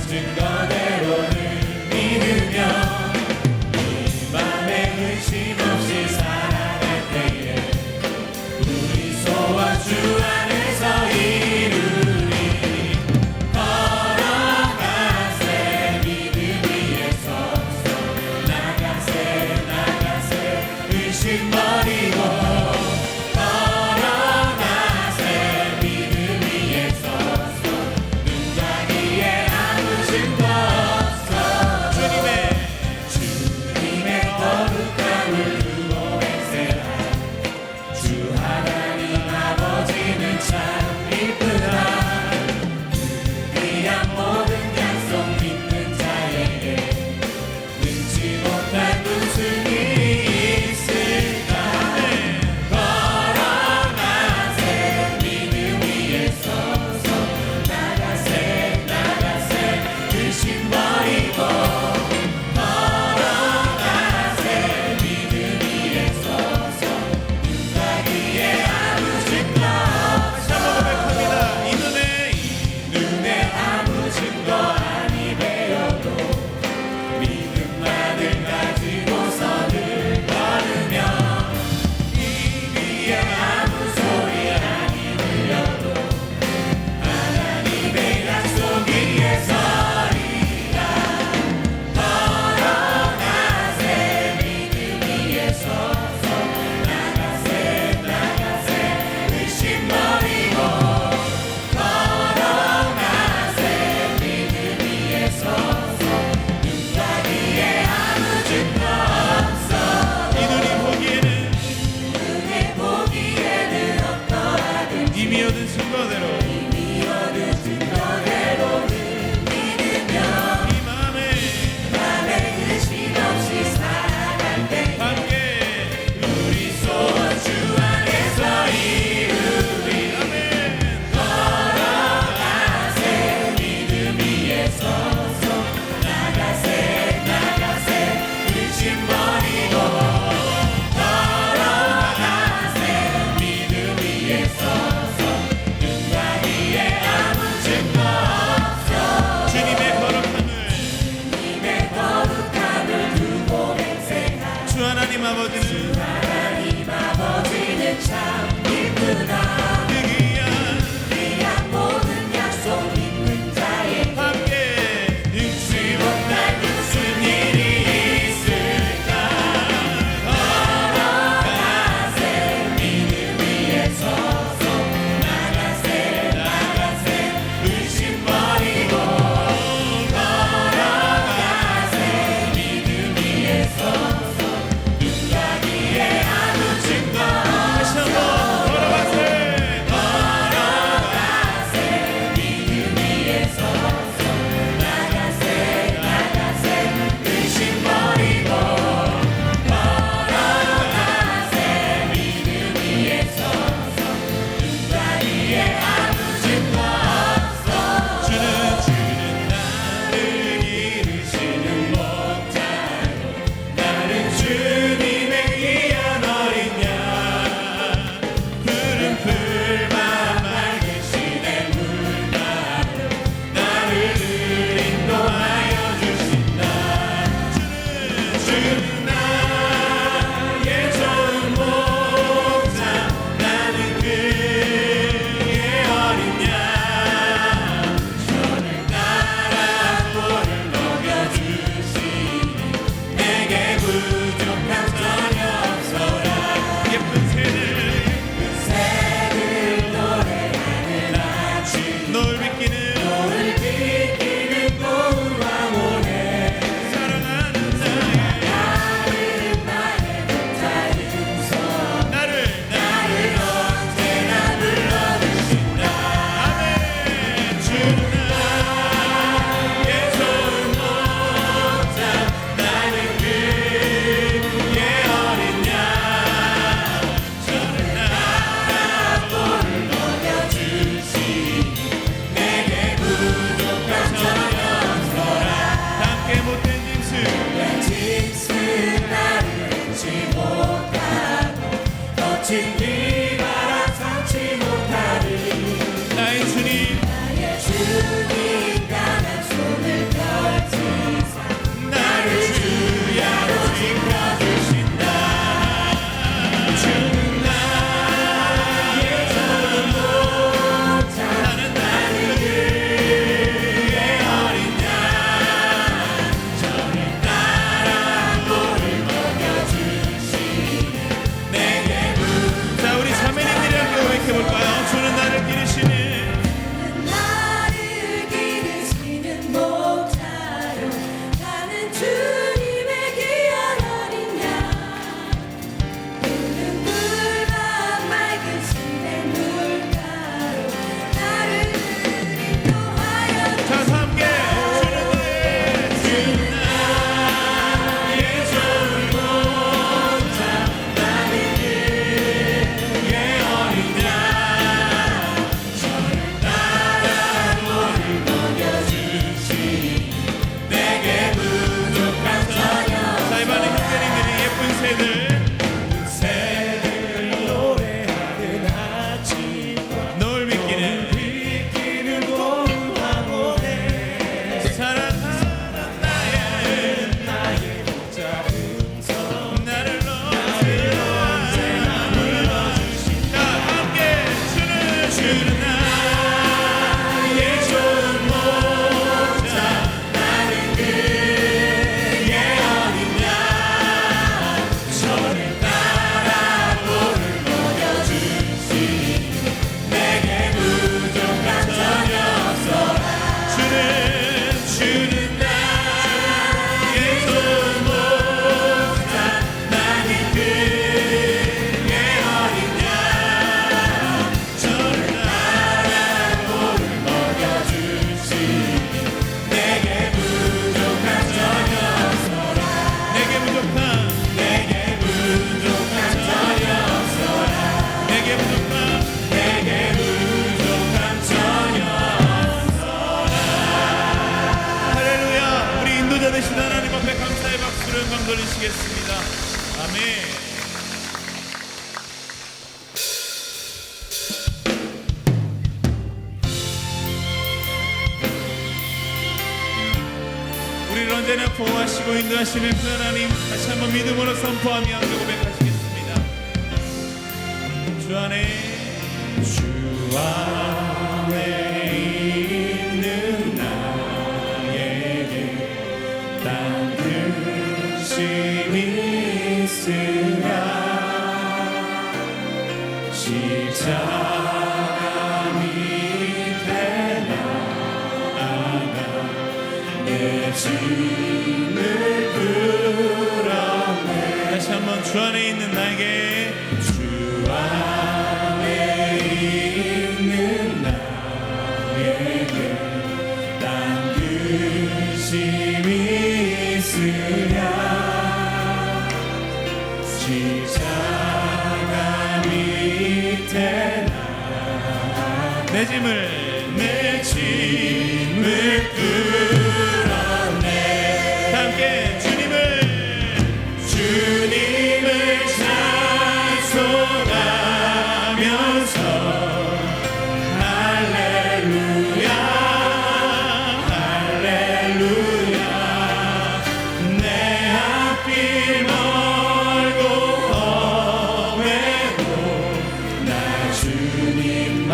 증거대로는 믿으며 이 맘에 의심 없이 살아갈 때에 우리 소원 주 안에서 이루리. 걸어가세 믿음 위에 서서 나가세 의심 버리고 걸어가세 믿음 위에 서서 눈가리에 아무 증거 되신 하나님 앞에 감사의 박수를 영광 돌리시겠습니다. 아멘. 우리를 언제나 보호하시고 인도하시는 그 하나님, 다시 한번 믿음으로 선포하며 고백하시겠습니다. 주 안에 있는 나에게 단 근심이 있으랴. 십자가 밑에 나아가 내 짐을 풀어내. 다시 한번 주 안에 있는 나에게, 주 안에 있는 나에게 난 근심이 있으랴. 십자가 밑에 내 짐을 끌어내. 함께 주님을 찬송하면서 할렐루야 할렐루야. 내 앞길 멀고 험해도 나 주님만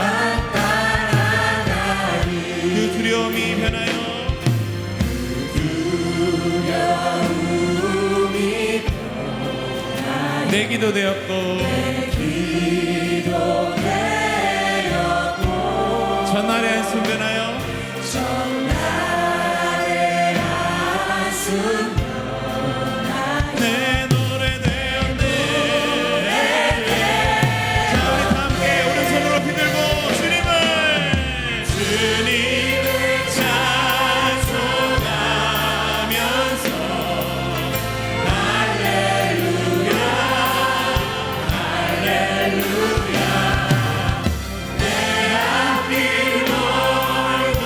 따라가리. 그 두려움이 변하여 내 기도 되었고 전날의 한숨 변하여 내 노래 되었네. 자, 우리 다 함께 오른손을 높이 들고 주님을 찬송하면서 할렐루야 할렐루야. 내 앞길 멀고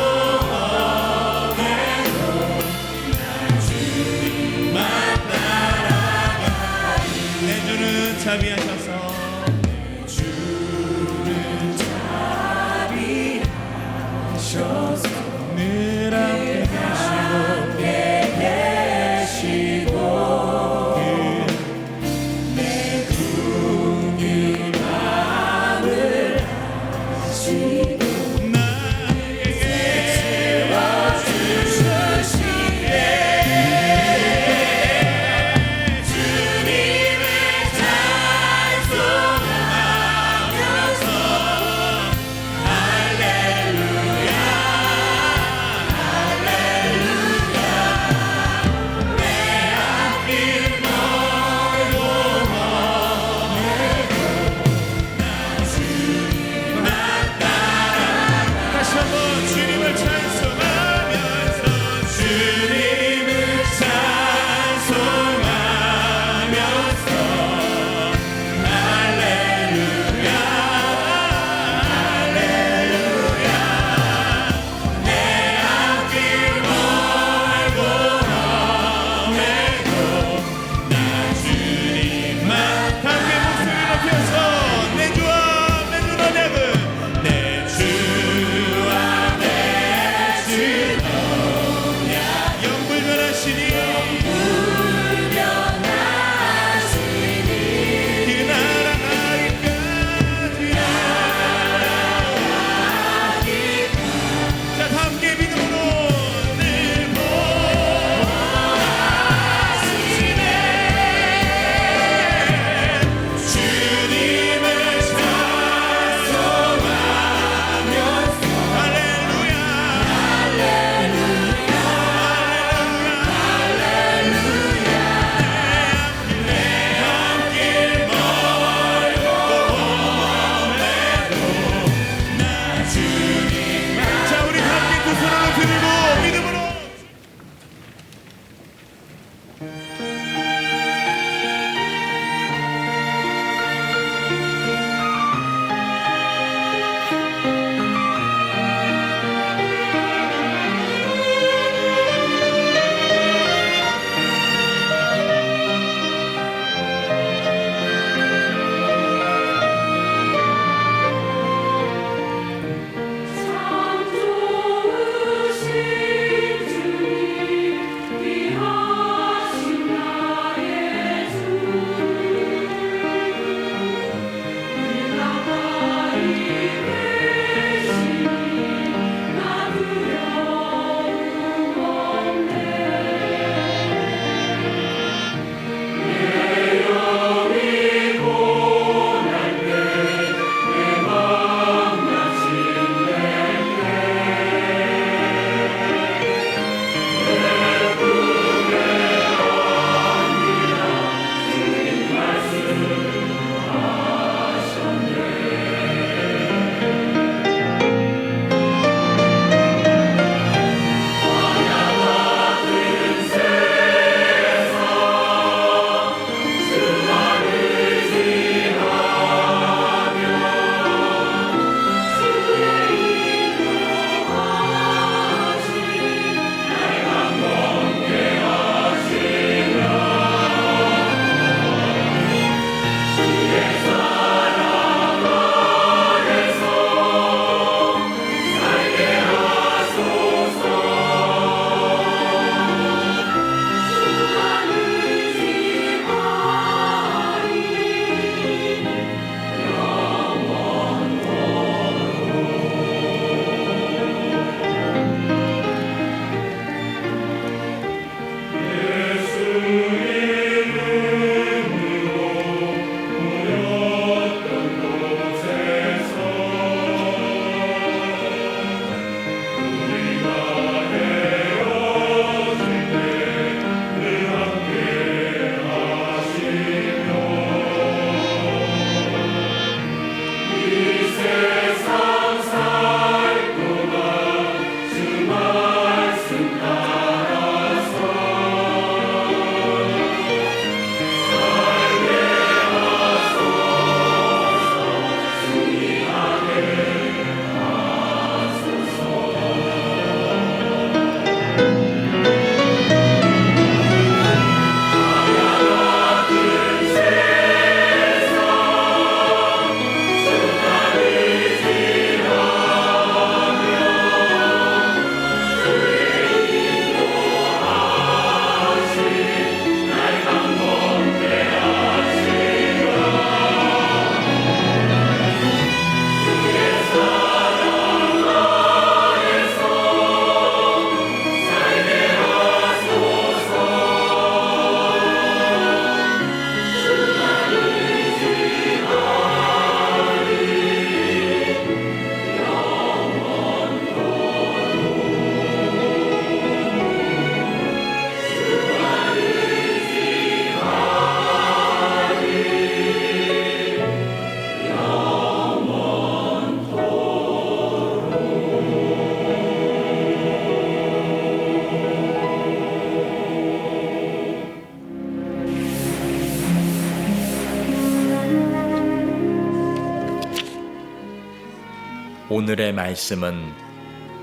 오늘의 말씀은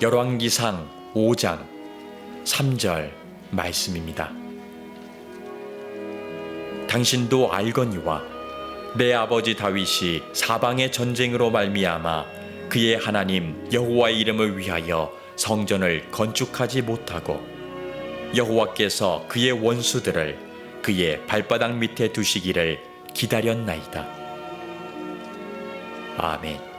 열왕기상 5장 3절 말씀입니다. 당신도 알거니와 내 아버지 다윗이 사방의 전쟁으로 말미암아 그의 하나님 여호와의 이름을 위하여 성전을 건축하지 못하고 여호와께서 그의 원수들을 그의 발바닥 밑에 두시기를 기다렸나이다. 아멘.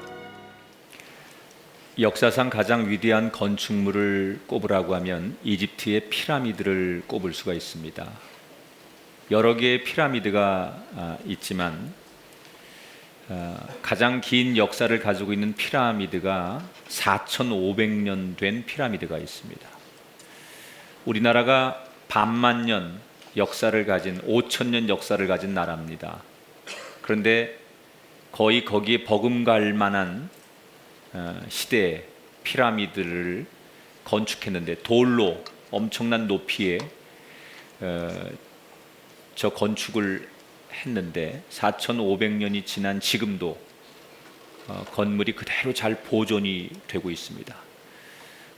역사상 가장 위대한 건축물을 꼽으라고 하면 이집트의 피라미드를 꼽을 수가 있습니다. 여러 개의 피라미드가 있지만 가장 긴 역사를 가지고 있는 피라미드가 4,500년 된 피라미드가 있습니다. 우리나라가 반만 년 역사를 가진 5,000년 역사를 가진 나라입니다. 그런데 거의 거기에 버금갈 만한 시대의 피라미드를 건축했는데 돌로 엄청난 높이에 저 건축을 했는데 4,500년이 지난 지금도 건물이 그대로 잘 보존이 되고 있습니다.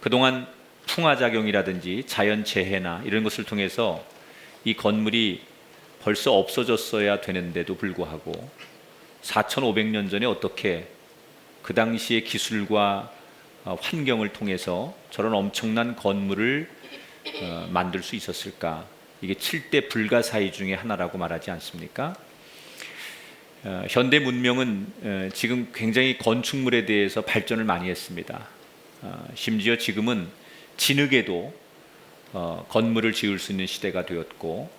그동안 풍화작용이라든지 자연재해나 이런 것을 통해서 이 건물이 벌써 없어졌어야 되는데도 불구하고 4,500년 전에 어떻게 그 당시의 기술과 환경을 통해서 저런 엄청난 건물을 만들 수 있었을까? 이게 7대 불가사의 중에 하나라고 말하지 않습니까? 현대 문명은 지금 굉장히 건축물에 대해서 발전을 많이 했습니다. 심지어 지금은 진흙에도 건물을 지을 수 있는 시대가 되었고,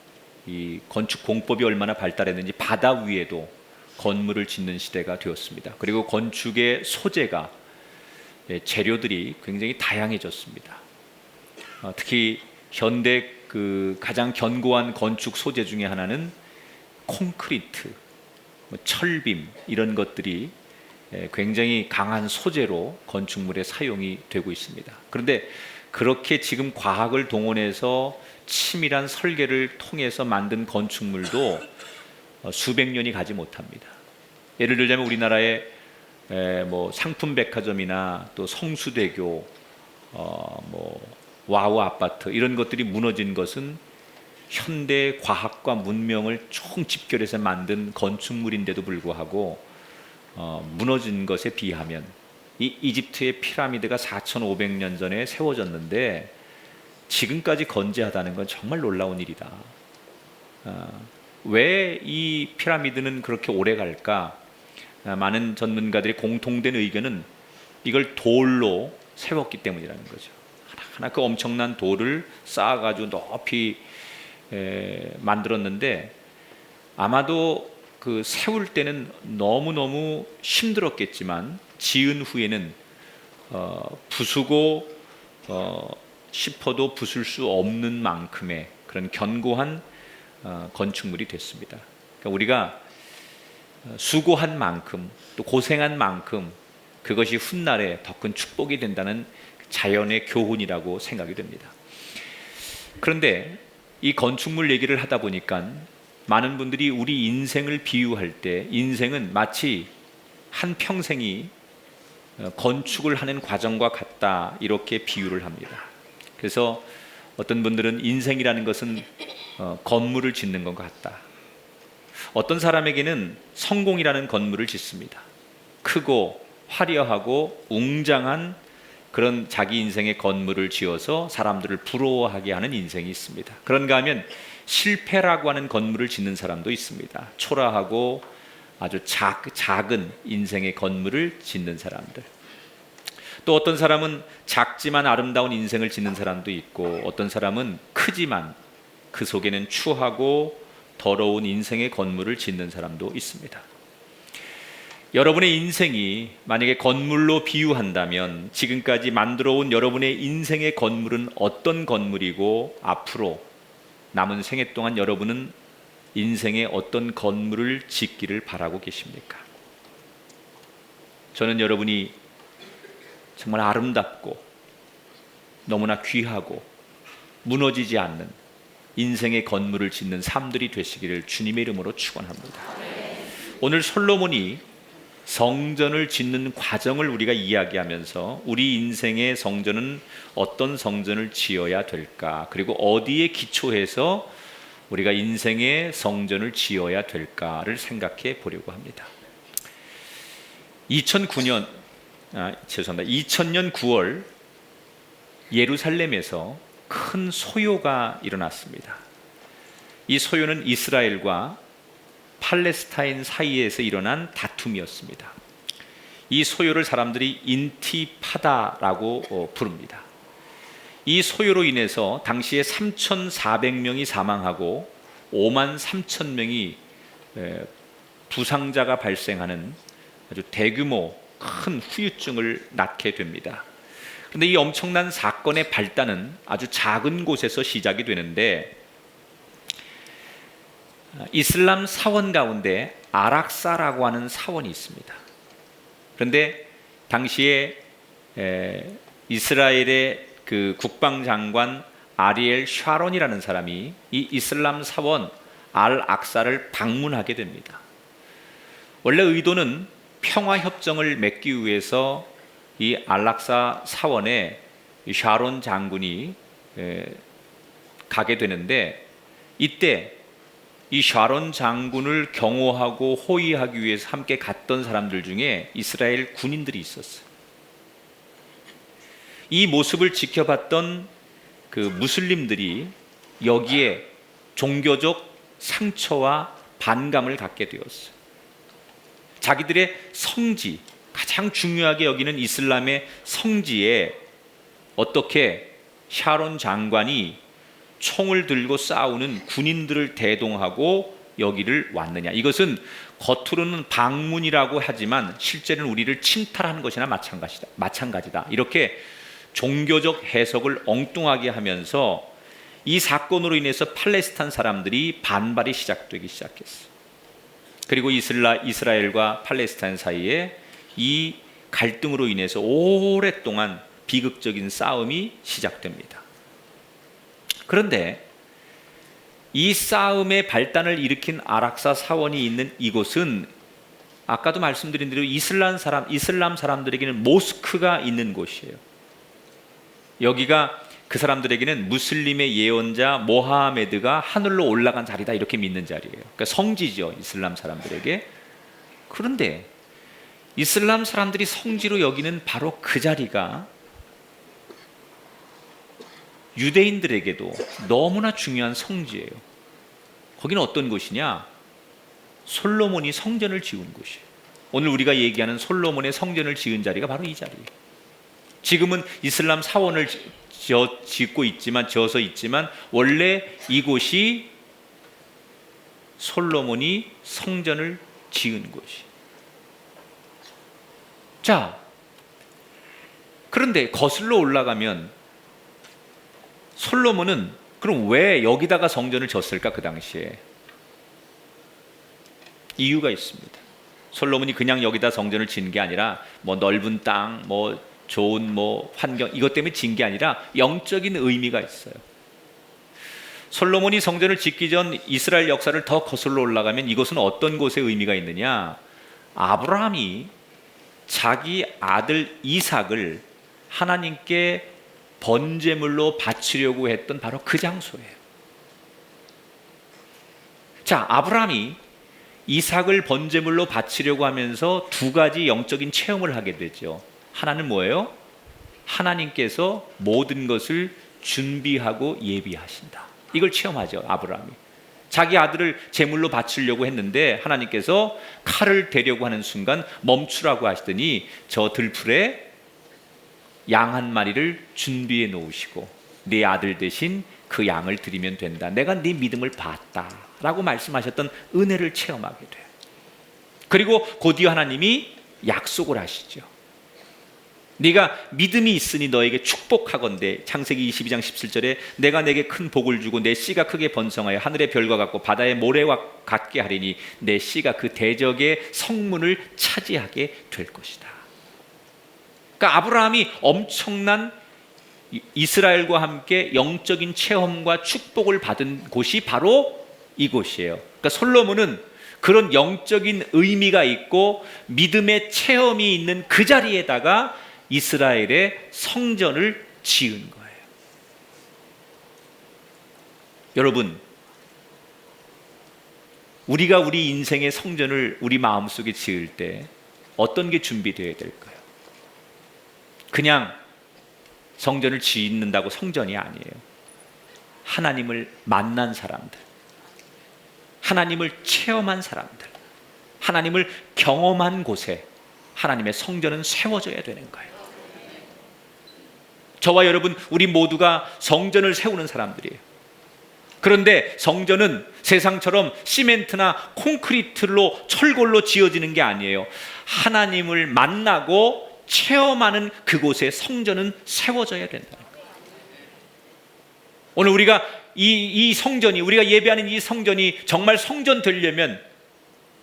이 건축 공법이 얼마나 발달했는지 바다 위에도 건물을 짓는 시대가 되었습니다. 그리고 건축의 소재가 재료들이 굉장히 다양해졌습니다. 특히 현대 그 가장 견고한 건축 소재 중에 하나는 콘크리트, 철빔 이런 것들이 굉장히 강한 소재로 건축물에 사용이 되고 있습니다. 그런데 그렇게 지금 과학을 동원해서 치밀한 설계를 통해서 만든 건축물도 수백 년이 가지 못합니다. 예를 들자면 우리나라의 상품 백화점이나 또 성수대교, 와우 아파트 이런 것들이 무너진 것은 현대 과학과 문명을 총 집결해서 만든 건축물인데도 불구하고 무너진 것에 비하면 이 이집트의 피라미드가 4,500년 전에 세워졌는데 지금까지 건재하다는 건 정말 놀라운 일이다. 왜 이 피라미드는 그렇게 오래 갈까? 많은 전문가들의 공통된 의견은 이걸 돌로 세웠기 때문이라는 거죠. 하나 그 엄청난 돌을 쌓아가지고 높이 만들었는데 아마도 그 세울 때는 너무너무 힘들었겠지만 지은 후에는 부수고 싶어도 부술 수 없는 만큼의 그런 견고한 건축물이 됐습니다. 그러니까 우리가 수고한 만큼 또 고생한 만큼 그것이 훗날에 더 큰 축복이 된다는 자연의 교훈이라고 생각이 됩니다. 그런데 이 건축물 얘기를 하다 보니까 많은 분들이 우리 인생을 비유할 때 인생은 마치 한 평생이 건축을 하는 과정과 같다 이렇게 비유를 합니다. 그래서 어떤 분들은 인생이라는 것은 건물을 짓는 것 같다. 어떤 사람에게는 성공이라는 건물을 짓습니다. 크고 화려하고 웅장한 그런 자기 인생의 건물을 지어서 사람들을 부러워하게 하는 인생이 있습니다. 그런가 하면 실패라고 하는 건물을 짓는 사람도 있습니다. 초라하고 아주 작은 인생의 건물을 짓는 사람들. 또 어떤 사람은 작지만 아름다운 인생을 짓는 사람도 있고 어떤 사람은 크지만 그 속에는 추하고 더러운 인생의 건물을 짓는 사람도 있습니다. 여러분의 인생이 만약에 건물로 비유한다면 지금까지 만들어온 여러분의 인생의 건물은 어떤 건물이고 앞으로 남은 생애 동안 여러분은 인생의 어떤 건물을 짓기를 바라고 계십니까? 저는 여러분이 정말 아름답고 너무나 귀하고 무너지지 않는 인생의 건물을 짓는 삶들이 되시기를 주님의 이름으로 축원합니다. 오늘 솔로몬이 성전을 짓는 과정을 우리가 이야기하면서 우리 인생의 성전은 어떤 성전을 지어야 될까, 그리고 어디에 기초해서 우리가 인생의 성전을 지어야 될까를 생각해 보려고 합니다. 2000년 9월 예루살렘에서 큰 소요가 일어났습니다. 이 소요는 이스라엘과 팔레스타인 사이에서 일어난 다툼이었습니다. 이 소요를 사람들이 인티파다라고 부릅니다. 이 소요로 인해서 당시에 3,400명이 사망하고 53,000명이 부상자가 발생하는 아주 대규모 큰 후유증을 낳게 됩니다. 그런데 이 엄청난 사건의 발단은 아주 작은 곳에서 시작이 되는데, 이슬람 사원 가운데 아락사라고 하는 사원이 있습니다. 그런데 당시에 이스라엘의 그 국방장관 아리엘 샤론이라는 사람이 이 이슬람 사원 알 악사를 방문하게 됩니다. 원래 의도는 평화협정을 맺기 위해서 이 알락사 사원에 샤론 장군이 가게 되는데, 이때 이 샤론 장군을 경호하고 호위하기 위해서 함께 갔던 사람들 중에 이스라엘 군인들이 있었어요. 이 모습을 지켜봤던 그 무슬림들이 여기에 종교적 상처와 반감을 갖게 되었어요. 자기들의 성지, 가장 중요하게 여기는 이슬람의 성지에 어떻게 샤론 장관이 총을 들고 싸우는 군인들을 대동하고 여기를 왔느냐. 이것은 겉으로는 방문이라고 하지만 실제는 우리를 침탈하는 것이나 마찬가지다. 이렇게 종교적 해석을 엉뚱하게 하면서 이 사건으로 인해서 팔레스타인 사람들이 반발이 시작되기 시작했어요. 그리고 이스라엘과 팔레스타인 사이에 이 갈등으로 인해서 오랫동안 비극적인 싸움이 시작됩니다. 그런데 이 싸움의 발단을 일으킨 아락사 사원이 있는 이곳은 아까도 말씀드린 대로 이슬람 사람들에게는 모스크가 있는 곳이에요. 여기가 그 사람들에게는 무슬림의 예언자 모하메드가 하늘로 올라간 자리다, 이렇게 믿는 자리예요. 그러니까 성지죠, 이슬람 사람들에게. 그런데 이슬람 사람들이 성지로 여기는 바로 그 자리가 유대인들에게도 너무나 중요한 성지예요. 거기는 어떤 곳이냐? 솔로몬이 성전을 지은 곳이에요. 오늘 우리가 얘기하는 솔로몬의 성전을 지은 자리가 바로 이 자리예요. 지금은 이슬람 사원을 지어서 있지만 원래 이곳이 솔로몬이 성전을 지은 곳이에요. 자, 그런데 거슬러 올라가면 솔로몬은 그럼 왜 여기다가 성전을 졌을까? 그 당시에 이유가 있습니다. 솔로몬이 그냥 여기다 성전을 지은 게 아니라 뭐 넓은 땅, 뭐 좋은 뭐 환경, 이것 때문에 지은 게 아니라 영적인 의미가 있어요. 솔로몬이 성전을 짓기 전 이스라엘 역사를 더 거슬러 올라가면 이것은 어떤 곳에 의미가 있느냐? 아브라함이 자기 아들 이삭을 하나님께 번제물로 바치려고 했던 바로 그 장소예요. 자, 아브라함이 이삭을 번제물로 바치려고 하면서 두 가지 영적인 체험을 하게 되죠. 하나는 뭐예요? 하나님께서 모든 것을 준비하고 예비하신다. 이걸 체험하죠, 아브라함이. 자기 아들을 제물로 바치려고 했는데 하나님께서 칼을 대려고 하는 순간 멈추라고 하시더니 저 들풀에 양 한 마리를 준비해 놓으시고 네 아들 대신 그 양을 드리면 된다. 내가 네 믿음을 봤다 라고 말씀하셨던 은혜를 체험하게 돼요. 그리고 곧이어 하나님이 약속을 하시죠. 네가 믿음이 있으니 너에게 축복하건대. 창세기 22장 17절에 내가 내게 큰 복을 주고 내 씨가 크게 번성하여 하늘의 별과 같고 바다의 모래와 같게 하리니 내 씨가 그 대적의 성문을 차지하게 될 것이다. 그러니까 아브라함이 엄청난 이스라엘과 함께 영적인 체험과 축복을 받은 곳이 바로 이곳이에요. 그러니까 솔로몬은 그런 영적인 의미가 있고 믿음의 체험이 있는 그 자리에다가 이스라엘의 성전을 지은 거예요. 여러분, 우리가 우리 인생의 성전을 우리 마음속에 지을 때 어떤 게 준비되어야 될까요? 그냥 성전을 짓는다고 성전이 아니에요. 하나님을 만난 사람들, 하나님을 체험한 사람들, 하나님을 경험한 곳에 하나님의 성전은 세워져야 되는 거예요. 저와 여러분, 우리 모두가 성전을 세우는 사람들이에요. 그런데 성전은 세상처럼 시멘트나 콘크리트로 철골로 지어지는 게 아니에요. 하나님을 만나고 체험하는 그곳에 성전은 세워져야 된다. 오늘 우리가 이 성전이, 우리가 예배하는 이 성전이 정말 성전 되려면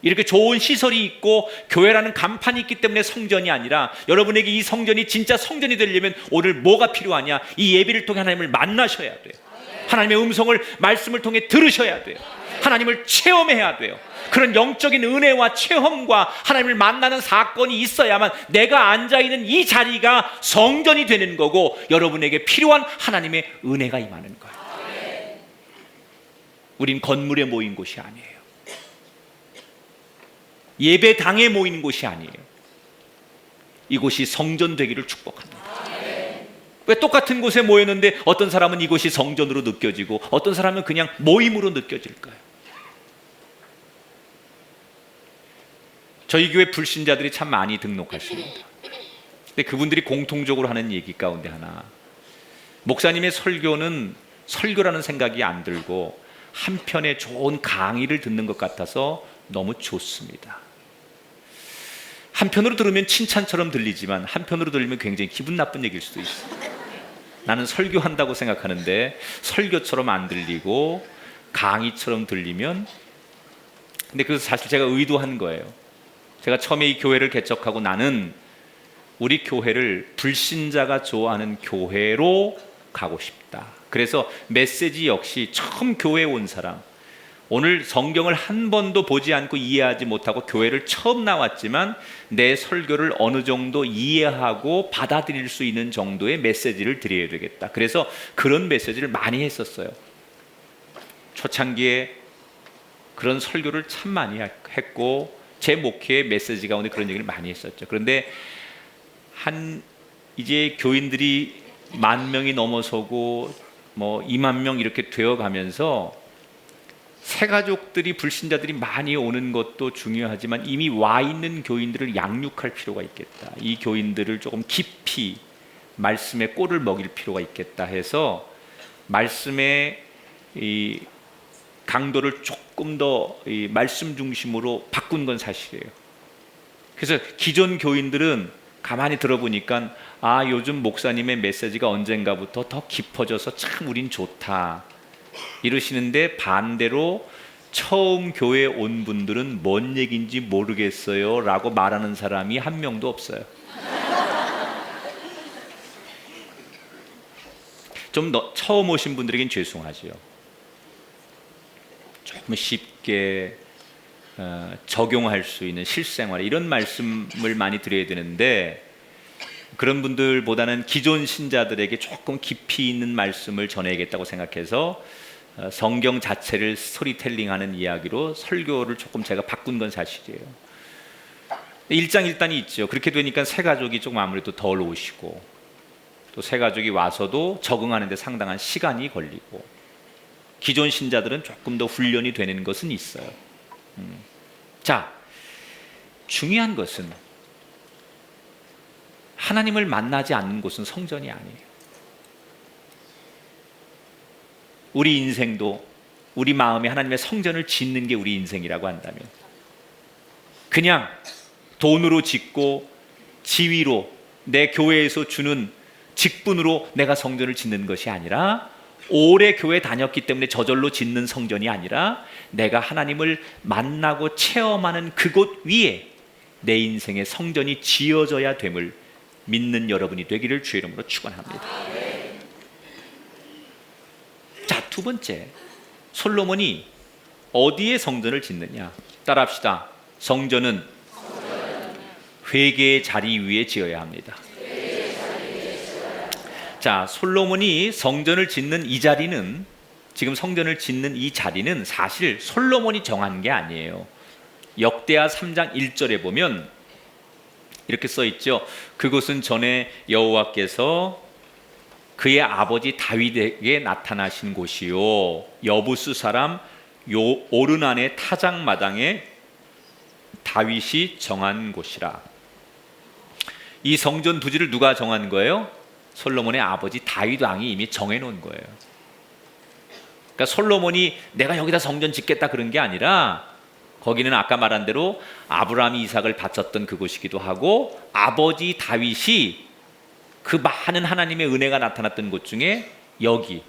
이렇게 좋은 시설이 있고 교회라는 간판이 있기 때문에 성전이 아니라, 여러분에게 이 성전이 진짜 성전이 되려면 오늘 뭐가 필요하냐? 이 예배를 통해 하나님을 만나셔야 돼요. 하나님의 음성을 말씀을 통해 들으셔야 돼요. 하나님을 체험해야 돼요. 그런 영적인 은혜와 체험과 하나님을 만나는 사건이 있어야만 내가 앉아있는 이 자리가 성전이 되는 거고, 여러분에게 필요한 하나님의 은혜가 임하는 거예요. 우린 건물에 모인 곳이 아니에요. 예배당에 모이는 곳이 아니에요. 이곳이 성전 되기를 축복합니다. 왜 똑같은 곳에 모였는데 어떤 사람은 이곳이 성전으로 느껴지고 어떤 사람은 그냥 모임으로 느껴질까요? 저희 교회 불신자들이 참 많이 등록하십니다. 근데 그분들이 공통적으로 하는 얘기 가운데 하나, 목사님의 설교는 설교라는 생각이 안 들고 한편의 좋은 강의를 듣는 것 같아서 너무 좋습니다. 한편으로 들으면 칭찬처럼 들리지만 한편으로 들리면 굉장히 기분 나쁜 얘기일 수도 있어요. 나는 설교한다고 생각하는데 설교처럼 안 들리고 강의처럼 들리면, 근데 그래서 사실 제가 의도한 거예요. 제가 처음에 이 교회를 개척하고 나는 우리 교회를 불신자가 좋아하는 교회로 가고 싶다. 그래서 메시지 역시 처음 교회에 온 사람, 오늘 성경을 한 번도 보지 않고 이해하지 못하고 교회를 처음 나왔지만 내 설교를 어느 정도 이해하고 받아들일 수 있는 정도의 메시지를 드려야 되겠다. 그래서 그런 메시지를 많이 했었어요. 초창기에 그런 설교를 참 많이 했고 제 목회의 메시지 가운데 그런 얘기를 많이 했었죠. 그런데 이제 교인들이 10,000명이 넘어서고 20,000명 이렇게 되어가면서 새가족들이, 불신자들이 많이 오는 것도 중요하지만 이미 와 있는 교인들을 양육할 필요가 있겠다. 이 교인들을 조금 깊이 말씀의 꼴을 먹일 필요가 있겠다 해서 말씀의 이 강도를 조금 더 이 말씀 중심으로 바꾼 건 사실이에요. 그래서 기존 교인들은 가만히 들어보니까 요즘 목사님의 메시지가 언젠가부터 더 깊어져서 참 우린 좋다 이러시는데, 반대로 처음 교회에 온 분들은 뭔 얘기인지 모르겠어요 라고 말하는 사람이 한 명도 없어요. 좀 처음 오신 분들에겐 죄송하죠. 조금 쉽게 적용할 수 있는 실생활, 이런 말씀을 많이 드려야 되는데, 그런 분들보다는 기존 신자들에게 조금 깊이 있는 말씀을 전해야겠다고 생각해서 성경 자체를 스토리텔링하는 이야기로 설교를 조금 제가 바꾼 건 사실이에요. 일장일단이 있죠. 그렇게 되니까 새 가족이 조금 아무래도 덜 오시고, 또 새 가족이 와서도 적응하는 데 상당한 시간이 걸리고, 기존 신자들은 조금 더 훈련이 되는 것은 있어요. 자, 중요한 것은 하나님을 만나지 않는 곳은 성전이 아니에요. 우리 인생도 우리 마음에 하나님의 성전을 짓는 게 우리 인생이라고 한다면, 그냥 돈으로 짓고 지위로 내 교회에서 주는 직분으로 내가 성전을 짓는 것이 아니라, 오래 교회 다녔기 때문에 저절로 짓는 성전이 아니라 내가 하나님을 만나고 체험하는 그곳 위에 내 인생의 성전이 지어져야 됨을 믿는 여러분이 되기를 주의 이름으로 축원합니다. 자, 두 번째, 솔로몬이 어디에 성전을 짓느냐? 따라합시다. 성전은 회개의 자리 위에 지어야 합니다. 자, 솔로몬이 성전을 짓는 이 자리는, 지금 성전을 짓는 이 자리는 사실 솔로몬이 정한 게 아니에요. 역대하 3장 1절에 보면 이렇게 써 있죠. 그곳은 전에 여호와께서 그의 아버지 다윗에게 나타나신 곳이요, 여부스 사람 오르난의 타작마당에 다윗이 정한 곳이라. 이 성전 부지를 누가 정한 거예요? 솔로몬의 아버지 다윗 왕이 이미 정해놓은 거예요. 그러니까 솔로몬이 내가 여기다 성전 짓겠다 그런 게 아니라, 거기는 아까 말한 대로 아브라함이 이삭을 바쳤던 그곳이기도 하고, 아버지 다윗이 그 많은 하나님의 은혜가 나타났던 곳 중에 여기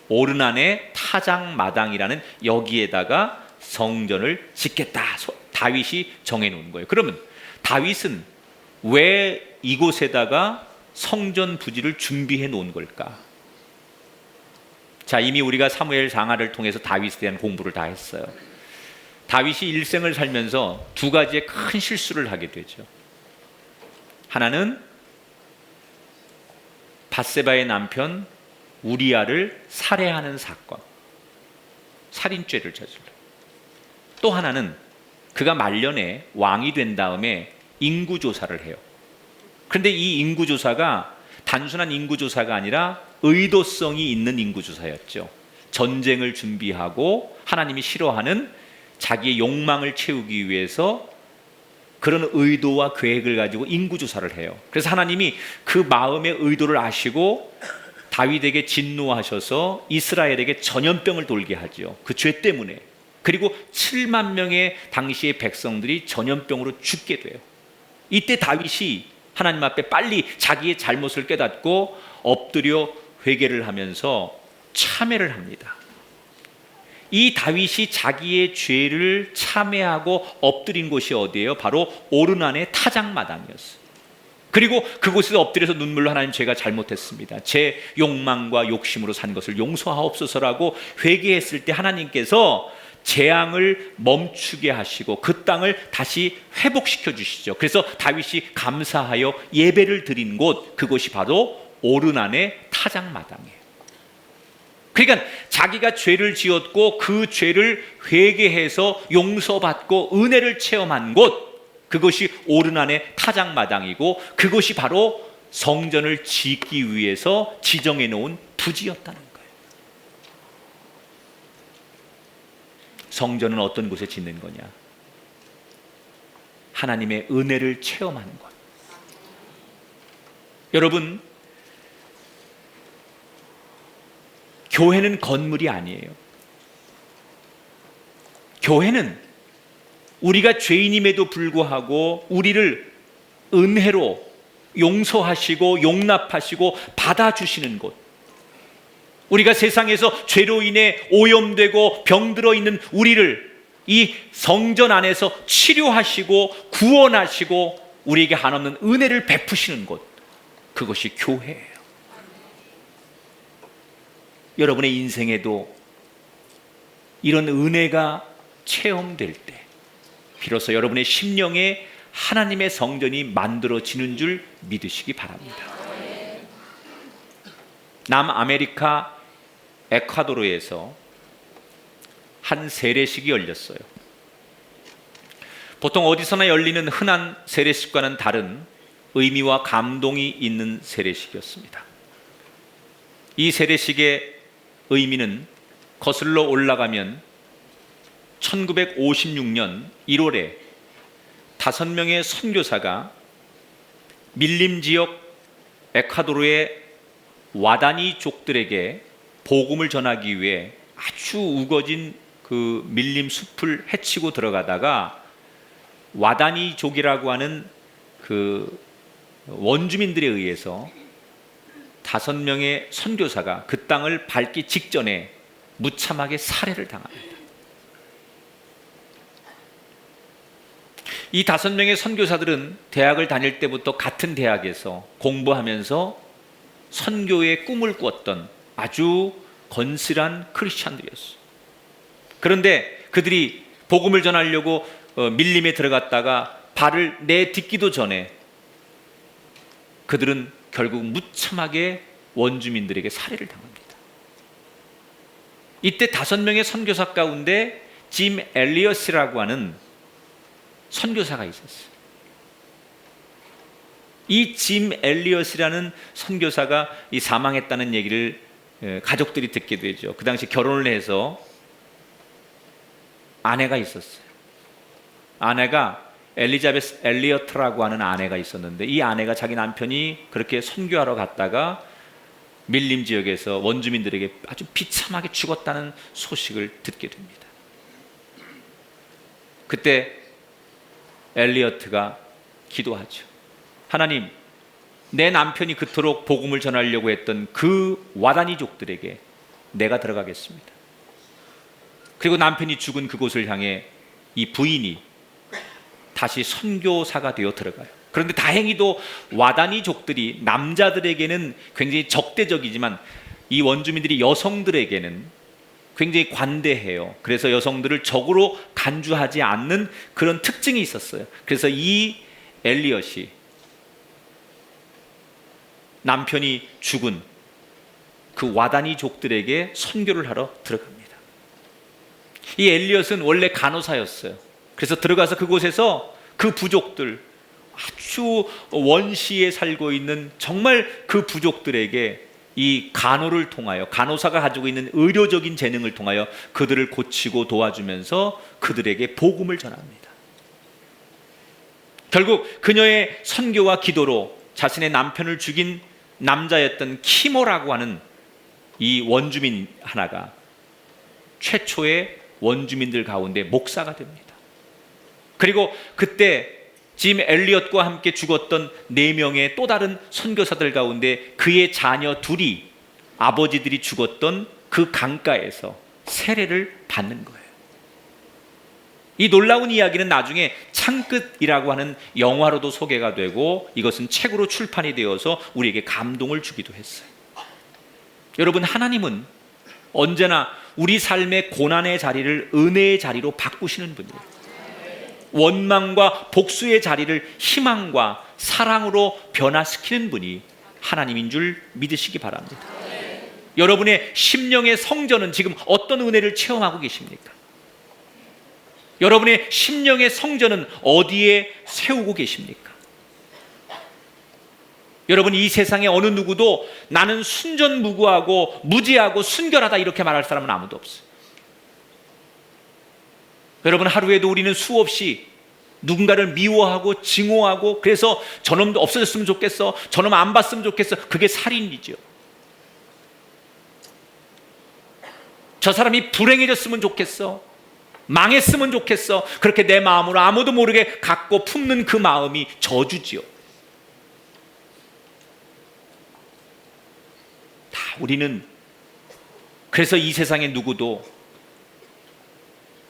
오르난의 타작마당이라는 여기에다가 성전을 짓겠다, 다윗이 정해놓은 거예요. 그러면 다윗은 왜 이곳에다가 성전 부지를 준비해 놓은 걸까? 자, 이미 우리가 사무엘 장하를 통해서 다윗에 대한 공부를 다 했어요. 다윗이 일생을 살면서 두 가지의 큰 실수를 하게 되죠. 하나는 밧세바의 남편 우리아를 살해하는 사건, 살인죄를 저질러. 또 하나는 그가 말년에 왕이 된 다음에 인구조사를 해요. 그런데 이 인구조사가 단순한 인구조사가 아니라 의도성이 있는 인구조사였죠. 전쟁을 준비하고 하나님이 싫어하는 자기의 욕망을 채우기 위해서 그런 의도와 계획을 가지고 인구조사를 해요. 그래서 하나님이 그 마음의 의도를 아시고 다윗에게 진노하셔서 이스라엘에게 전염병을 돌게 하죠. 그 죄 때문에. 그리고 7만 명의 당시의 백성들이 전염병으로 죽게 돼요. 이때 다윗이 하나님 앞에 빨리 자기의 잘못을 깨닫고 엎드려 회개를 하면서 참회를 합니다. 이 다윗이 자기의 죄를 참회하고 엎드린 곳이 어디예요? 바로 오르난의 타작마당이었어요. 그리고 그곳에서 엎드려서 눈물로 하나님, 제가 잘못했습니다. 제 욕망과 욕심으로 산 것을 용서하옵소서라고 회개했을 때 하나님께서 재앙을 멈추게 하시고 그 땅을 다시 회복시켜 주시죠. 그래서 다윗이 감사하여 예배를 드린 곳, 그곳이 바로 오르난의 타작마당이에요. 그러니까 자기가 죄를 지었고 그 죄를 회개해서 용서받고 은혜를 체험한 곳, 그것이 오르난의 타작마당이고 그것이 바로 성전을 짓기 위해서 지정해 놓은 부지였다는 거예요. 성전은 어떤 곳에 짓는 거냐? 하나님의 은혜를 체험하는 것. 여러분, 교회는 건물이 아니에요. 교회는 우리가 죄인임에도 불구하고 우리를 은혜로 용서하시고 용납하시고 받아주시는 곳. 우리가 세상에서 죄로 인해 오염되고 병들어 있는 우리를 이 성전 안에서 치료하시고 구원하시고 우리에게 한없는 은혜를 베푸시는 곳, 그것이 교회예요. 여러분의 인생에도 이런 은혜가 체험될 때 비로소 여러분의 심령에 하나님의 성전이 만들어지는 줄 믿으시기 바랍니다. 남아메리카 에콰도르에서 한 세례식이 열렸어요. 보통 어디서나 열리는 흔한 세례식과는 다른 의미와 감동이 있는 세례식이었습니다. 이 세례식의 의미는 거슬러 올라가면 1956년 1월에 5명의 선교사가 밀림 지역 에콰도르의 와다니족들에게 복음을 전하기 위해 아주 우거진 그 밀림 숲을 헤치고 들어가다가 와다니족이라고 하는 그 원주민들에 의해서 5명의 선교사가 그 땅을 밟기 직전에 무참하게 살해를 당합니다. 이 5명의 선교사들은 대학을 다닐 때부터 같은 대학에서 공부하면서 선교의 꿈을 꾸었던 아주 건실한 크리스찬들이었어요. 그런데 그들이 복음을 전하려고 밀림에 들어갔다가 발을 내딛기도 전에 그들은 결국 무참하게 원주민들에게 살해를 당합니다. 이때 5명의 선교사 가운데 짐 엘리엇이라고 하는 선교사가 있었어요. 이 짐 엘리엇이라는 선교사가 이 사망했다는 얘기를 가족들이 듣게 되죠. 그 당시 결혼을 해서 아내가 있었어요. 아내가 엘리자베스 엘리어트라고 하는 아내가 있었는데 이 아내가 자기 남편이 그렇게 선교하러 갔다가 밀림 지역에서 원주민들에게 아주 비참하게 죽었다는 소식을 듣게 됩니다. 그때 엘리어트가 기도하죠. 하나님, 내 남편이 그토록 복음을 전하려고 했던 그 와다니족들에게 내가 들어가겠습니다. 그리고 남편이 죽은 그곳을 향해 이 부인이 다시 선교사가 되어 들어가요. 그런데 다행히도 와다니족들이 남자들에게는 굉장히 적대적이지만 이 원주민들이 여성들에게는 굉장히 관대해요. 그래서 여성들을 적으로 간주하지 않는 그런 특징이 있었어요. 그래서 이 엘리엇이 남편이 죽은 그 와다니족들에게 선교를 하러 들어갑니다. 이 엘리엇은 원래 간호사였어요. 그래서 들어가서 그곳에서 그 부족들, 아주 원시에 살고 있는 정말 그 부족들에게 이 간호를 통하여, 간호사가 가지고 있는 의료적인 재능을 통하여 그들을 고치고 도와주면서 그들에게 복음을 전합니다. 결국 그녀의 선교와 기도로 자신의 남편을 죽인 남자였던 키모라고 하는 이 원주민 하나가 최초의 원주민들 가운데 목사가 됩니다. 그리고 그때 짐 엘리엇과 함께 죽었던 4명의 또 다른 선교사들 가운데 그의 자녀 둘이 아버지들이 죽었던 그 강가에서 세례를 받는 거예요. 이 놀라운 이야기는 나중에 창끝이라고 하는 영화로도 소개가 되고 이것은 책으로 출판이 되어서 우리에게 감동을 주기도 했어요. 여러분, 하나님은 언제나 우리 삶의 고난의 자리를 은혜의 자리로 바꾸시는 분이에요. 원망과 복수의 자리를 희망과 사랑으로 변화시키는 분이 하나님인 줄 믿으시기 바랍니다. 여러분의 심령의 성전은 지금 어떤 은혜를 체험하고 계십니까? 여러분의 심령의 성전은 어디에 세우고 계십니까? 여러분, 이 세상에 어느 누구도 나는 순전무구하고 무지하고 순결하다 이렇게 말할 사람은 아무도 없어요. 여러분, 하루에도 우리는 수없이 누군가를 미워하고 증오하고 그래서 저놈도 없어졌으면 좋겠어, 저놈 안 봤으면 좋겠어. 그게 살인이죠. 저 사람이 불행해졌으면 좋겠어, 망했으면 좋겠어. 그렇게 내 마음으로 아무도 모르게 갖고 품는 그 마음이 저주지요. 다 우리는 그래서 이 세상에 누구도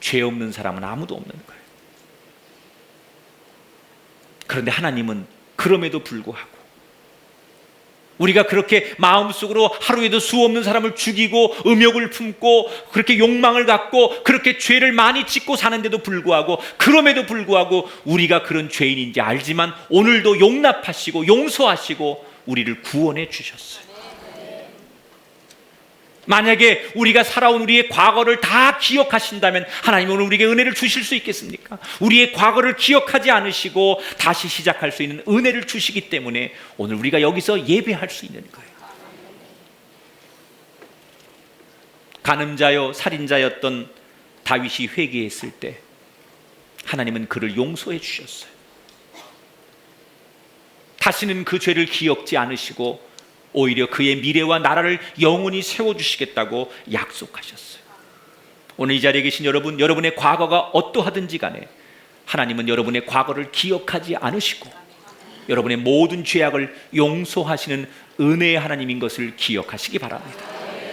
죄 없는 사람은 아무도 없는 거예요. 그런데 하나님은 그럼에도 불구하고 우리가 그렇게 마음속으로 하루에도 수 없는 사람을 죽이고 음욕을 품고 그렇게 욕망을 갖고 그렇게 죄를 많이 짓고 사는데도 불구하고 그럼에도 불구하고 우리가 그런 죄인인지 알지만 오늘도 용납하시고 용서하시고 우리를 구원해 주셨어요. 만약에 우리가 살아온 우리의 과거를 다 기억하신다면 하나님은 오늘 우리에게 은혜를 주실 수 있겠습니까? 우리의 과거를 기억하지 않으시고 다시 시작할 수 있는 은혜를 주시기 때문에 오늘 우리가 여기서 예배할 수 있는 거예요. 간음자요 살인자였던 다윗이 회개했을 때 하나님은 그를 용서해 주셨어요. 다시는 그 죄를 기억지 않으시고 오히려 그의 미래와 나라를 영원히 세워주시겠다고 약속하셨어요. 오늘 이 자리에 계신 여러분, 여러분의 과거가 어떠하든지 간에 하나님은 여러분의 과거를 기억하지 않으시고 여러분의 모든 죄악을 용서하시는 은혜의 하나님인 것을 기억하시기 바랍니다.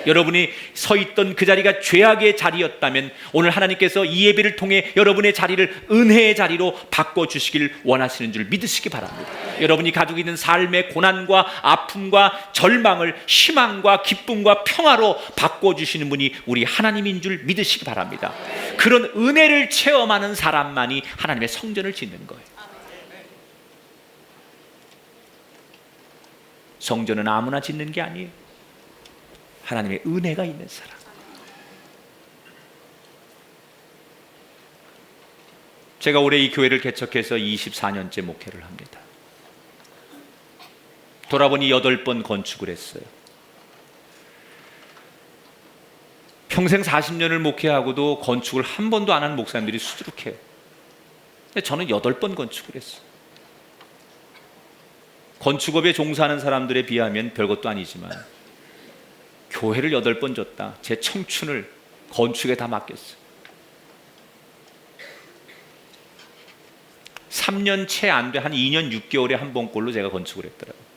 여러분이 서 있던 그 자리가 죄악의 자리였다면 오늘 하나님께서 이 예배를 통해 여러분의 자리를 은혜의 자리로 바꿔주시길 원하시는 줄 믿으시기 바랍니다. 여러분이 가지고 있는 삶의 고난과 아픔과 절망을 희망과 기쁨과 평화로 바꿔주시는 분이 우리 하나님인 줄 믿으시기 바랍니다. 그런 은혜를 체험하는 사람만이 하나님의 성전을 짓는 거예요. 성전은 아무나 짓는 게 아니에요. 하나님의 은혜가 있는 사람. 제가 올해 이 교회를 개척해서 24년째 목회를 합니다. 돌아보니 8번 건축을 했어요. 평생 40년을 목회하고도 건축을 한 번도 안 한 목사님들이 수두룩해요. 근데 저는 8번 건축을 했어요. 건축업에 종사하는 사람들에 비하면 별것도 아니지만 교회를 8번 줬다. 제 청춘을 건축에 다 맡겼어요. 3년 채 안 돼, 한 2년 6개월에 한 번꼴로 제가 건축을 했더라고요.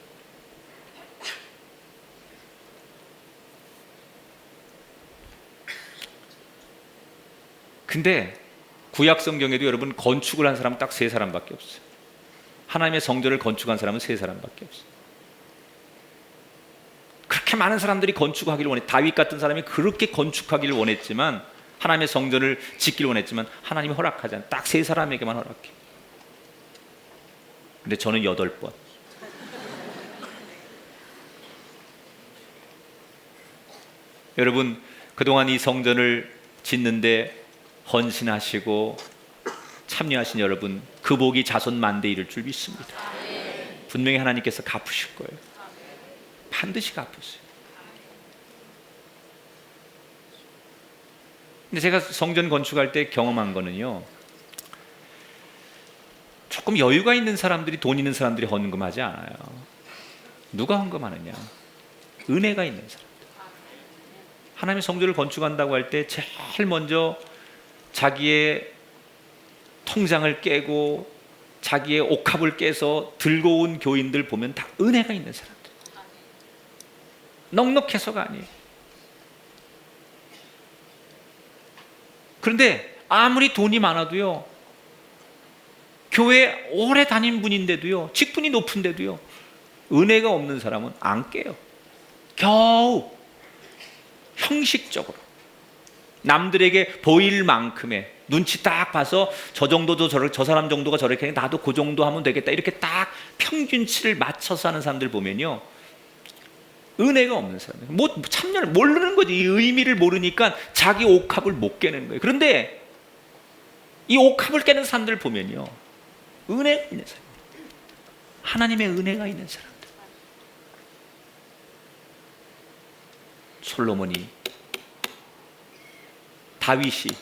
근데 구약 성경에도 여러분 건축을 한 사람은 딱 3사람밖에 없어요. 하나님의 성전을 건축한 사람은 3사람밖에 없어요. 그렇게 많은 사람들이 건축하기를 원해. 다윗 같은 사람이 그렇게 건축하기를 원했지만, 하나님의 성전을 짓기를 원했지만 하나님이 허락하지 않아요. 딱 3사람에게만 허락해. 근데 저는 8번. 여러분, 그동안 이 성전을 짓는데 헌신하시고 참여하신 여러분, 그 복이 자손 만대 이룰 줄 믿습니다. 분명히 하나님께서 갚으실 거예요. 반드시 갚으세요. 근데 제가 성전 건축할 때 경험한 거는요, 조금 여유가 있는 사람들이, 돈 있는 사람들이 헌금하지 않아요. 누가 헌금하느냐? 은혜가 있는 사람들. 하나님의 성전을 건축한다고 할 때 제일 먼저 자기의 통장을 깨고 자기의 옥합을 깨서 들고 온 교인들 보면 다 은혜가 있는 사람들. 넉넉해서가 아니에요. 그런데 아무리 돈이 많아도요, 교회 오래 다닌 분인데도요, 직분이 높은데도요, 은혜가 없는 사람은 안 깨요. 겨우 형식적으로 남들에게 보일 만큼의, 눈치 딱 봐서 저 정도도 저 사람 정도가 저렇게 해, 나도 그 정도 하면 되겠다, 이렇게 딱 평균치를 맞춰서 하는 사람들 보면요, 은혜가 없는 사람. 뭐 참여를 모르는 거지. 이 의미를 모르니까 자기 옥합을 못 깨는 거예요. 그런데 이 옥합을 깨는 사람들 보면요, 은혜가 있는 사람, 하나님의 은혜가 있는 사람들. 솔로몬이, 다윗이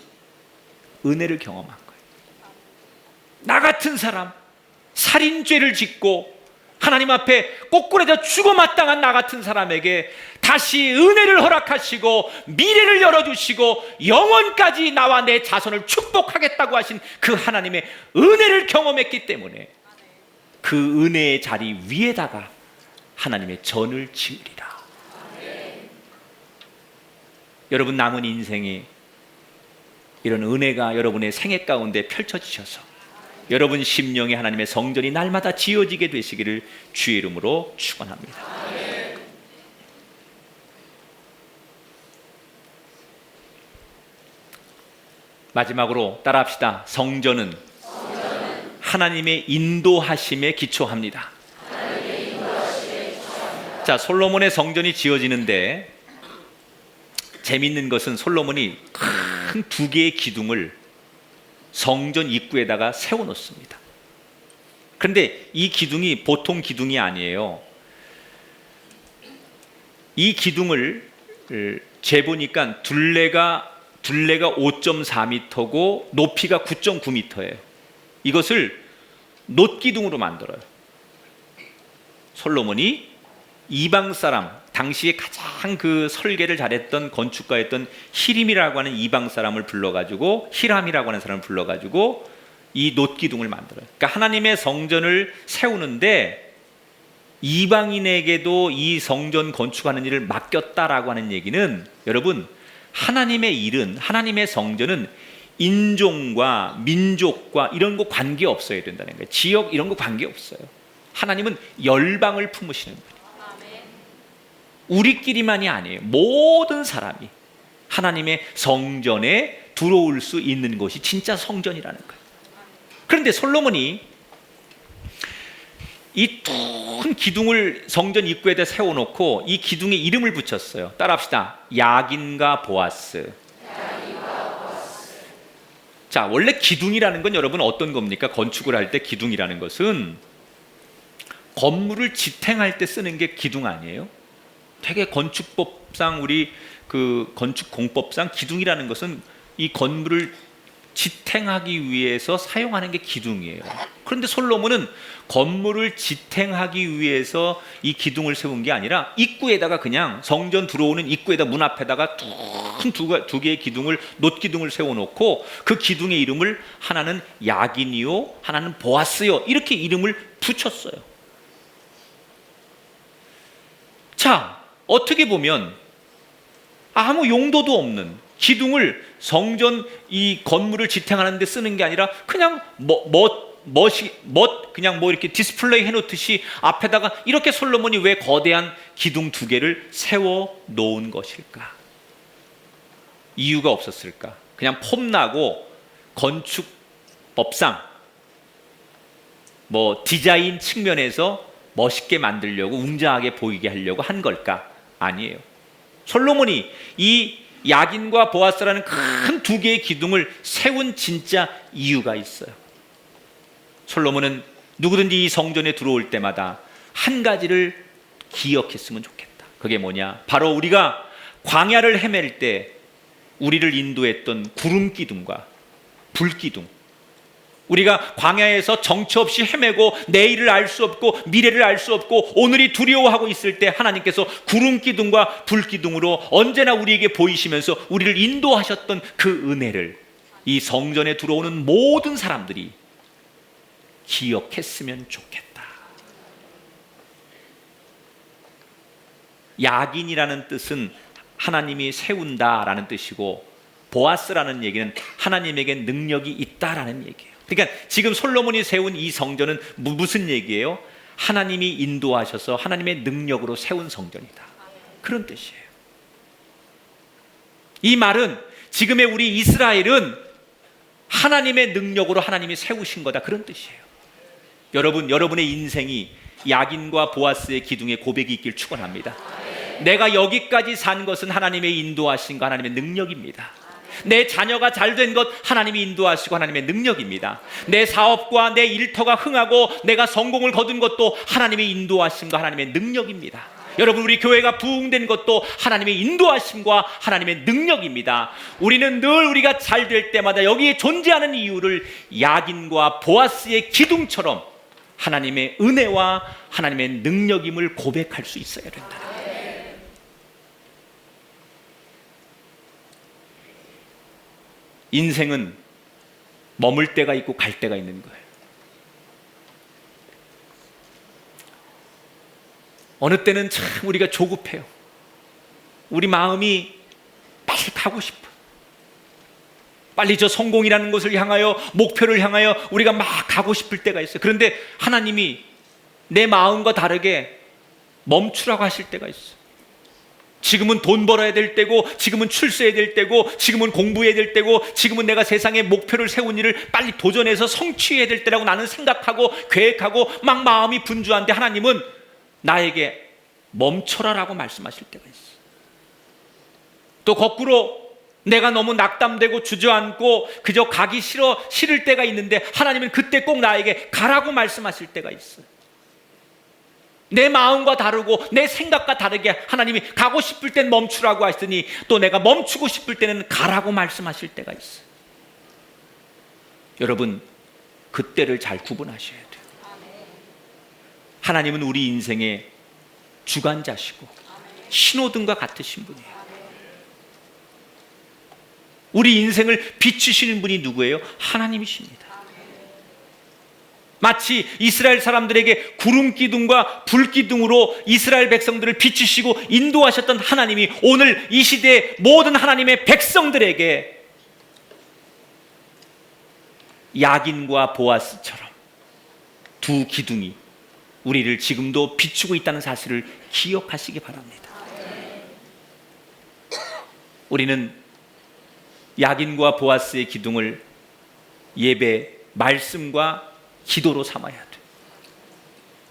은혜를 경험한 거예요. 나 같은 사람, 살인죄를 짓고 하나님 앞에 꼬꾸라져 죽어 마땅한 나 같은 사람에게 다시 은혜를 허락하시고 미래를 열어주시고 영원까지 나와 내 자손을 축복하겠다고 하신 그 하나님의 은혜를 경험했기 때문에 그 은혜의 자리 위에다가 하나님의 전을 지으리라. 여러분, 남은 인생이 이런 은혜가 여러분의 생애 가운데 펼쳐지셔서 여러분 심령에 하나님의 성전이 날마다 지어지게 되시기를 주의 이름으로 축원합니다. 마지막으로 따라합시다. 성전은 하나님의 인도하심에 기초합니다. 자, 솔로몬의 성전이 지어지는데 재밌는 것은 솔로몬이 큰 2개의 기둥을 성전 입구에다가 세워놓습니다. 그런데 이 기둥이 보통 기둥이 아니에요. 이 기둥을 재보니까 둘레가 5.4m고 높이가 9.9m예요. 이것을 놋기둥으로 만들어요. 솔로몬이 이방 사람, 당시에 가장 그 설계를 잘했던 건축가였던 히림이라고 하는 이방 사람을 불러가지고, 히람이라고 하는 사람을 불러가지고 이 놋기둥을 만들어요. 그러니까 하나님의 성전을 세우는데 이방인에게도 이 성전 건축하는 일을 맡겼다라고 하는 얘기는, 여러분, 하나님의 일은, 하나님의 성전은 인종과 민족과 이런 거 관계 없어야 된다는 거예요. 지역 이런 거 관계 없어요. 하나님은 열방을 품으시는 분이에요. 우리끼리만이 아니에요. 모든 사람이 하나님의 성전에 들어올 수 있는 것이 진짜 성전이라는 거예요. 그런데 솔로몬이 이 큰 기둥을 성전 입구에다 세워놓고 이 기둥에 이름을 붙였어요. 따라합시다. 야긴과 보아스. 자, 원래 기둥이라는 건 여러분 어떤 겁니까? 건축을 할 때 기둥이라는 것은 건물을 지탱할 때 쓰는 게 기둥 아니에요? 되게 건축법상, 우리 그 건축 공법상 기둥이라는 것은 이 건물을 지탱하기 위해서 사용하는 게 기둥이에요. 그런데 솔로몬은 건물을 지탱하기 위해서 이 기둥을 세운 게 아니라 입구에다가, 그냥 성전 들어오는 입구에다, 문 앞에다가 큰 두 개의 기둥을, 놋기둥을 세워놓고 그 기둥의 이름을 하나는 야긴이요, 하나는 보아스요, 이렇게 이름을 붙였어요. 자, 어떻게 보면 아무 용도도 없는 기둥을 성전 이 건물을 지탱하는 데 쓰는 게 아니라 그냥 그냥 뭐 이렇게 디스플레이 해놓듯이 앞에다가 이렇게 솔로몬이 왜 거대한 기둥 두 개를 세워 놓은 것일까? 이유가 없었을까? 그냥 폼나고 건축법상 뭐 디자인 측면에서 멋있게 만들려고, 웅장하게 보이게 하려고 한 걸까? 아니에요. 솔로몬이 이 야긴과 보아스라는 큰 두 개의 기둥을 세운 진짜 이유가 있어요. 솔로몬은 누구든지 이 성전에 들어올 때마다 한 가지를 기억했으면 좋겠다. 그게 뭐냐? 바로 우리가 광야를 헤맬 때 우리를 인도했던 구름 기둥과 불 기둥, 우리가 광야에서 정처 없이 헤매고 내일을 알 수 없고 미래를 알 수 없고 오늘이 두려워하고 있을 때 하나님께서 구름 기둥과 불 기둥으로 언제나 우리에게 보이시면서 우리를 인도하셨던 그 은혜를 이 성전에 들어오는 모든 사람들이 기억했으면 좋겠다. 야긴이라는 뜻은 하나님이 세운다라는 뜻이고, 보아스라는 얘기는 하나님에게 능력이 있다라는 얘기예요. 그러니까 지금 솔로몬이 세운 이 성전은 무슨 얘기예요? 하나님이 인도하셔서 하나님의 능력으로 세운 성전이다, 그런 뜻이에요. 이 말은 지금의 우리 이스라엘은 하나님의 능력으로 하나님이 세우신 거다, 그런 뜻이에요. 여러분의 인생이 야긴과 보아스의 기둥의 고백이 있길 축원합니다. 내가 여기까지 산 것은 하나님의 인도하신 거, 하나님의 능력입니다. 내 자녀가 잘된 것 하나님이 인도하시고 하나님의 능력입니다. 내 사업과 내 일터가 흥하고 내가 성공을 거둔 것도 하나님의 인도하심과 하나님의 능력입니다. 여러분, 우리 교회가 부흥된 것도 하나님의 인도하심과 하나님의 능력입니다. 우리는 늘 우리가 잘될 때마다 여기에 존재하는 이유를 야긴과 보아스의 기둥처럼 하나님의 은혜와 하나님의 능력임을 고백할 수 있어야 된다. 인생은 머물 때가 있고 갈 때가 있는 거예요. 어느 때는 참 우리가 조급해요. 우리 마음이 빨리 가고 싶어. 빨리 저 성공이라는 것을 향하여, 목표를 향하여 우리가 막 가고 싶을 때가 있어요. 그런데 하나님이 내 마음과 다르게 멈추라고 하실 때가 있어요. 지금은 돈 벌어야 될 때고, 지금은 출세해야 될 때고, 지금은 공부해야 될 때고, 지금은 내가 세상에 목표를 세운 일을 빨리 도전해서 성취해야 될 때라고 나는 생각하고 계획하고 막 마음이 분주한데, 하나님은 나에게 멈춰라라고 말씀하실 때가 있어. 또 거꾸로 내가 너무 낙담되고 주저앉고 그저 가기 싫을 때가 있는데, 하나님은 그때 꼭 나에게 가라고 말씀하실 때가 있어요. 내 마음과 다르고 내 생각과 다르게 하나님이 가고 싶을 땐 멈추라고 하시더니, 또 내가 멈추고 싶을 때는 가라고 말씀하실 때가 있어요. 여러분, 그때를 잘 구분하셔야 돼요. 하나님은 우리 인생의 주관자시고 신호등과 같으신 분이에요. 우리 인생을 비추시는 분이 누구예요? 하나님이십니다. 마치 이스라엘 사람들에게 구름 기둥과 불 기둥으로 이스라엘 백성들을 비추시고 인도하셨던 하나님이 오늘 이 시대의 모든 하나님의 백성들에게 야긴과 보아스처럼 두 기둥이 우리를 지금도 비추고 있다는 사실을 기억하시기 바랍니다. 우리는 야긴과 보아스의 기둥을 예배, 말씀과 기도로 삼아야 돼.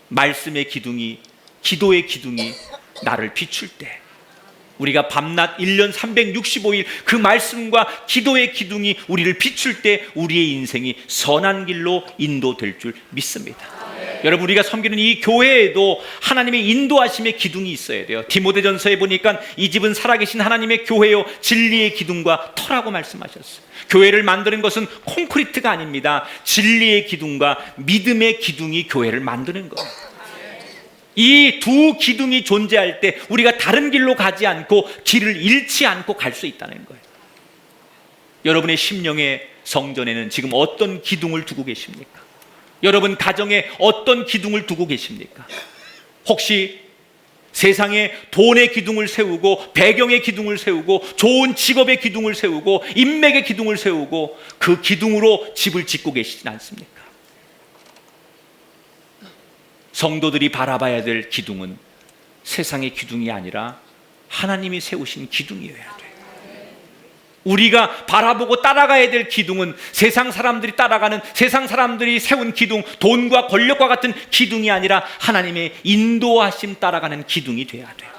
말씀의 기둥이, 기도의 기둥이 나를 비출 때, 우리가 밤낮 1년 365일 그 말씀과 기도의 기둥이 우리를 비출 때 우리의 인생이 선한 길로 인도될 줄 믿습니다. 여러분, 우리가 섬기는 이 교회에도 하나님의 인도하심의 기둥이 있어야 돼요. 디모데전서에 보니까 이 집은 살아계신 하나님의 교회요 진리의 기둥과 터라고 말씀하셨어요. 교회를 만드는 것은 콘크리트가 아닙니다. 진리의 기둥과 믿음의 기둥이 교회를 만드는 거예요. 이 두 기둥이 존재할 때 우리가 다른 길로 가지 않고 길을 잃지 않고 갈 수 있다는 거예요. 여러분의 심령의 성전에는 지금 어떤 기둥을 두고 계십니까? 여러분 가정에 어떤 기둥을 두고 계십니까? 혹시 세상에 돈의 기둥을 세우고 배경의 기둥을 세우고 좋은 직업의 기둥을 세우고 인맥의 기둥을 세우고 그 기둥으로 집을 짓고 계시진 않습니까? 성도들이 바라봐야 될 기둥은 세상의 기둥이 아니라 하나님이 세우신 기둥이어야 돼요. 우리가 바라보고 따라가야 될 기둥은 세상 사람들이 따라가는, 세상 사람들이 세운 기둥, 돈과 권력과 같은 기둥이 아니라 하나님의 인도하심 따라가는 기둥이 돼야 돼요.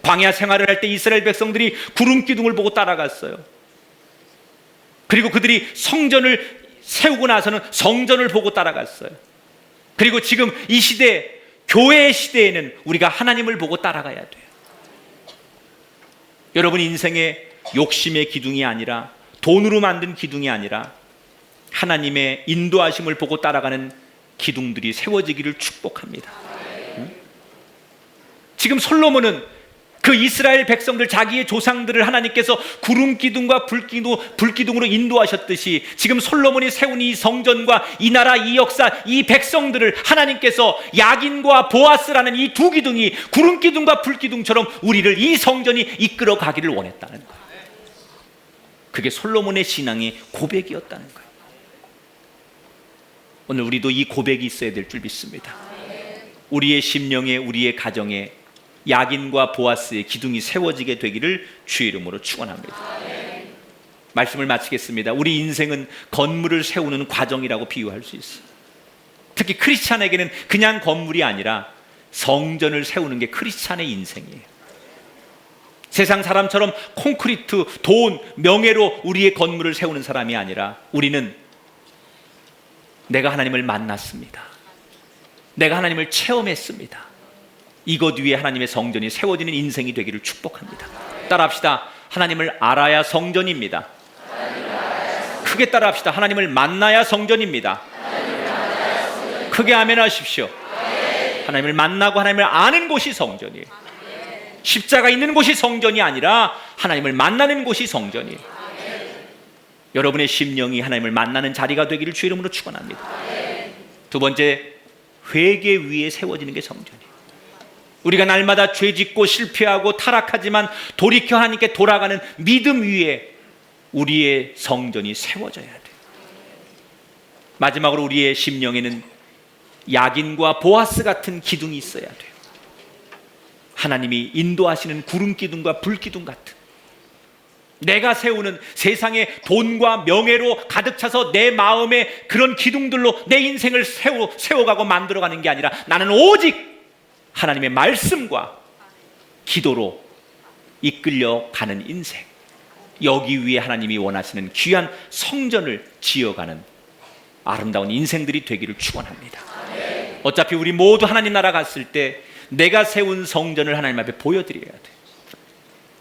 광야 생활을 할 때 이스라엘 백성들이 구름 기둥을 보고 따라갔어요. 그리고 그들이 성전을 세우고 나서는 성전을 보고 따라갔어요. 그리고 지금 이 시대, 교회의 시대에는 우리가 하나님을 보고 따라가야 돼요. 여러분 인생의 욕심의 기둥이 아니라, 돈으로 만든 기둥이 아니라 하나님의 인도하심을 보고 따라가는 기둥들이 세워지기를 축복합니다. 지금 솔로몬은 그 이스라엘 백성들, 자기의 조상들을 하나님께서 구름 기둥과 불 기둥으로 인도하셨듯이 지금 솔로몬이 세운 이 성전과 이 나라, 이 역사, 이 백성들을 하나님께서 야긴과 보아스라는 이 두 기둥이 구름 기둥과 불 기둥처럼 우리를, 이 성전이 이끌어 가기를 원했다는 거예요. 그게 솔로몬의 신앙의 고백이었다는 거예요. 오늘 우리도 이 고백이 있어야 될 줄 믿습니다. 우리의 심령에, 우리의 가정에 야긴과 보아스의 기둥이 세워지게 되기를 주의 이름으로 축원합니다. 말씀을 마치겠습니다. 우리 인생은 건물을 세우는 과정이라고 비유할 수 있어요. 특히 크리스찬에게는 그냥 건물이 아니라 성전을 세우는 게 크리스찬의 인생이에요. 세상 사람처럼 콘크리트, 돈, 명예로 우리의 건물을 세우는 사람이 아니라 우리는 내가 하나님을 만났습니다. 내가 하나님을 체험했습니다. 이것 위에 하나님의 성전이 세워지는 인생이 되기를 축복합니다. 따라합시다. 하나님을 알아야 성전입니다. 크게 따라합시다. 하나님을 만나야 성전입니다. 크게 아멘 하십시오. 하나님을 만나고 하나님을 아는 곳이 성전이에요. 십자가 있는 곳이 성전이 아니라 하나님을 만나는 곳이 성전이에요. 여러분의 심령이 하나님을 만나는 자리가 되기를 주의 이름으로 축원합니다. 두 번째, 회개 위에 세워지는 게 성전이에요. 우리가 날마다 죄짓고 실패하고 타락하지만 돌이켜 하나님께 돌아가는 믿음 위에 우리의 성전이 세워져야 돼요. 마지막으로 우리의 심령에는 야긴과 보아스 같은 기둥이 있어야 돼요. 하나님이 인도하시는 구름 기둥과 불 기둥 같은, 내가 세우는 세상의 돈과 명예로 가득 차서 내 마음에 그런 기둥들로 내 인생을 세워가고 만들어가는 게 아니라 나는 오직 하나님의 말씀과 기도로 이끌려가는 인생, 여기 위에 하나님이 원하시는 귀한 성전을 지어가는 아름다운 인생들이 되기를 축원합니다. 어차피 우리 모두 하나님 나라 갔을 때 내가 세운 성전을 하나님 앞에 보여드려야 돼.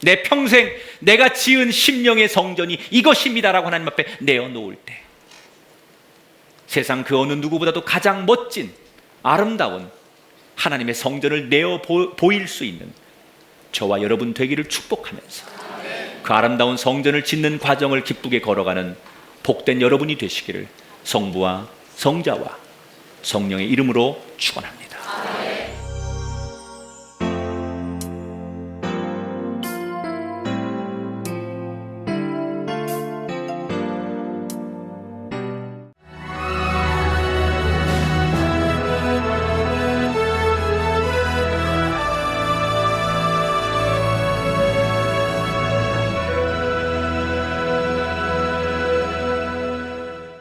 내 평생 내가 지은 심령의 성전이 이것입니다라고 하나님 앞에 내어놓을 때 세상 그 어느 누구보다도 가장 멋진 아름다운 하나님의 성전을 내어 보일 수 있는 저와 여러분 되기를 축복하면서 그 아름다운 성전을 짓는 과정을 기쁘게 걸어가는 복된 여러분이 되시기를 성부와 성자와 성령의 이름으로 축원합니다.